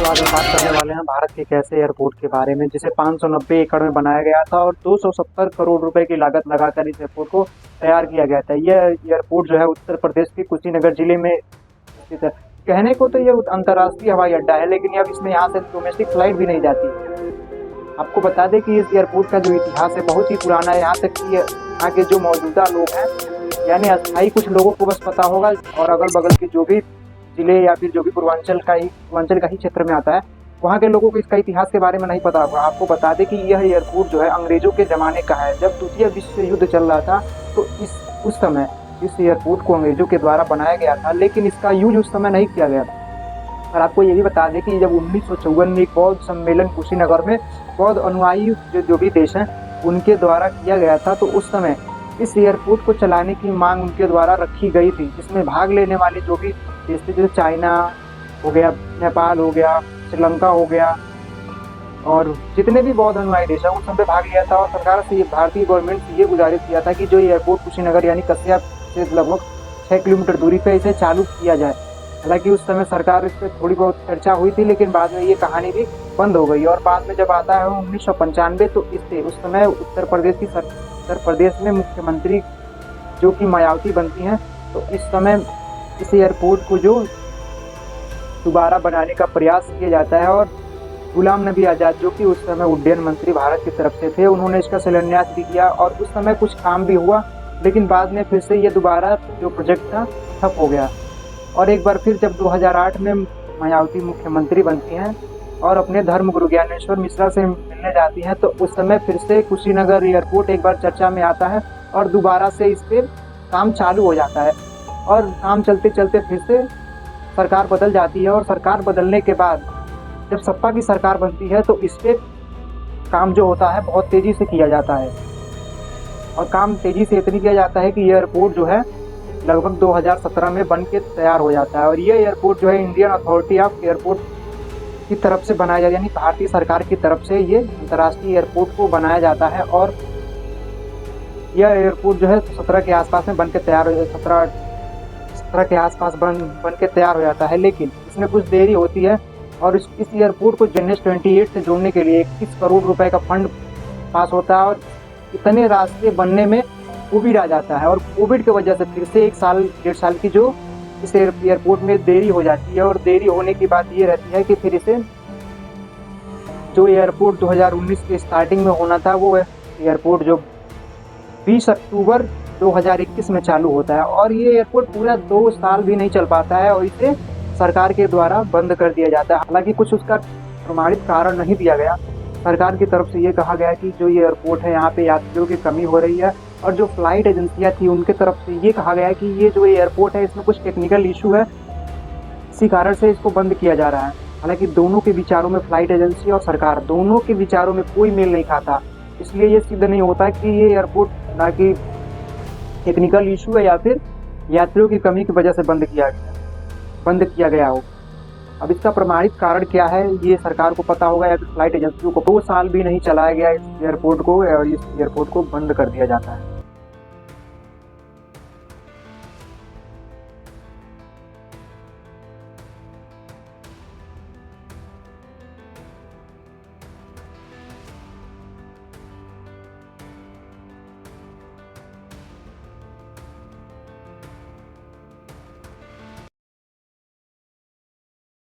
आज हम बात करने वाले हैं भारत के एक ऐसे एयरपोर्ट के बारे में जिसे 590 एकड़ में बनाया गया था और 270 करोड़ रुपए की लागत लगाकर इस एयरपोर्ट को तैयार किया गया था। यह एयरपोर्ट जो है उत्तर प्रदेश के कुशीनगर जिले में स्थित है। कहने को तो यह अंतर्राष्ट्रीय हवाई अड्डा है, लेकिन अब इसमें यहाँ से डोमेस्टिक फ्लाइट भी नहीं जाती। आपको बता दें कि इस एयरपोर्ट का जो इतिहास है बहुत ही पुराना है। यहाँ तक कि यहाँ के जो मौजूदा लोग हैं, यानी अस्थायी कुछ लोगों को बस पता होगा, और अगल बगल के जो भी जिले या फिर जो भी पूर्वांचल का ही क्षेत्र में आता है, वहाँ के लोगों को इसका इतिहास के बारे में नहीं पता होगा। आपको बता दें कि यह एयरपोर्ट जो है अंग्रेजों के ज़माने का है। जब द्वितीय विश्व युद्ध चल रहा था तो उस समय इस एयरपोर्ट को अंग्रेजों के द्वारा बनाया गया था, लेकिन इसका यूज उस समय नहीं किया गया था। और आपको ये भी बता दें कि जब 1954 में एक बौद्ध सम्मेलन कुशीनगर में बौद्ध अनुयायी जो भी देश हैं उनके द्वारा किया गया था, तो उस समय इस एयरपोर्ट को चलाने की मांग उनके द्वारा रखी गई थी, जिसमें भाग लेने वाले जो भी देश थे, जैसे चाइना हो गया, नेपाल हो गया, श्रीलंका हो गया, और जितने भी बौद्ध अनुयायी देश है उन सब पे भाग लिया था। और सरकार से भारतीय गवर्नमेंट से ये गुजारिश किया था कि जो एयरपोर्ट कुशीनगर यानी कसिया से लगभग 6 किलोमीटर दूरी पर इसे चालू किया जाए। हालांकि उस समय सरकार इस पर थोड़ी बहुत चर्चा हुई थी, लेकिन बाद में ये कहानी भी बंद हो गई। और बाद में जब आता है 1995, तो इससे उस समय उत्तर प्रदेश में मुख्यमंत्री जो कि मायावती बनती हैं, तो इस समय इस एयरपोर्ट को जो दोबारा बनाने का प्रयास किया जाता है। और गुलाम नबी आज़ाद जो कि उस समय उड्डयन मंत्री भारत की तरफ से थे, उन्होंने इसका शिलान्यास भी किया और उस समय कुछ काम भी हुआ, लेकिन बाद में फिर से ये दोबारा जो प्रोजेक्ट था ठप हो गया। और एक बार फिर जब 2008 में मायावती मुख्यमंत्री बनती हैं और अपने धर्मगुरु ज्ञानेश्वर मिश्रा से मिलने जाती हैं, तो उस समय फिर से कुशीनगर एयरपोर्ट एक बार चर्चा में आता है और दोबारा से इस पर काम चालू हो जाता है। और काम चलते चलते फिर से सरकार बदल जाती है, और सरकार बदलने के बाद जब सपा की सरकार बनती है तो इस पर काम जो होता है बहुत तेज़ी से किया जाता है। और काम तेज़ी से इतनी किया जाता है कि एयरपोर्ट जो है लगभग 2017 में बन के तैयार हो जाता है। और ये एयरपोर्ट जो है इंडियन अथॉरिटी ऑफ एयरपोर्ट की तरफ से बनाया जाता है, यानी भारतीय सरकार की तरफ से ये अंतर्राष्ट्रीय एयरपोर्ट को बनाया जाता है। और यह एयरपोर्ट जो है 17 के आसपास में बन के तैयार हो 17 के आसपास बन के तैयार हो जाता है, लेकिन इसमें कुछ देरी होती है। और इस एयरपोर्ट को GNS 28 से जोड़ने के लिए 21 करोड़ रुपए का फंड पास होता है, और इतने रास्ते बनने में कोविड आ जाता है। और कोविड की वजह से फिर से 1-1.5 साल की जो इस एयरपोर्ट में देरी हो जाती है। और देरी होने की बात ये रहती है कि फिर इसे जो एयरपोर्ट 2019 के स्टार्टिंग में होना था, वो एयरपोर्ट जो 20 अक्टूबर 2021 में चालू होता है। और ये एयरपोर्ट पूरा 2 साल भी नहीं चल पाता है और इसे सरकार के द्वारा बंद कर दिया जाता है। हालांकि कुछ उसका प्रमाणित कारण नहीं दिया गया। सरकार की तरफ से ये कहा गया कि जो ये एयरपोर्ट है यहाँ पे यात्रियों की कमी हो रही है, और जो फ्लाइट एजेंसियाँ थी उनके तरफ से ये कहा गया है कि ये जो एयरपोर्ट है इसमें कुछ टेक्निकल इशू है, इसी कारण से इसको बंद किया जा रहा है। हालांकि दोनों के विचारों में, फ्लाइट एजेंसी और सरकार दोनों के विचारों में कोई मेल नहीं खाता, इसलिए ये सिद्ध नहीं होता कि ये एयरपोर्ट ना कि टेक्निकल इशू है या फिर यात्रियों की कमी की वजह से बंद किया गया हो। अब इसका प्रमाणित कारण क्या है ये सरकार को पता होगा, या फिर फ्लाइट एजेंसियों को। 2 साल भी नहीं चलाया गया इस एयरपोर्ट को, और इस एयरपोर्ट को बंद कर दिया जाता है।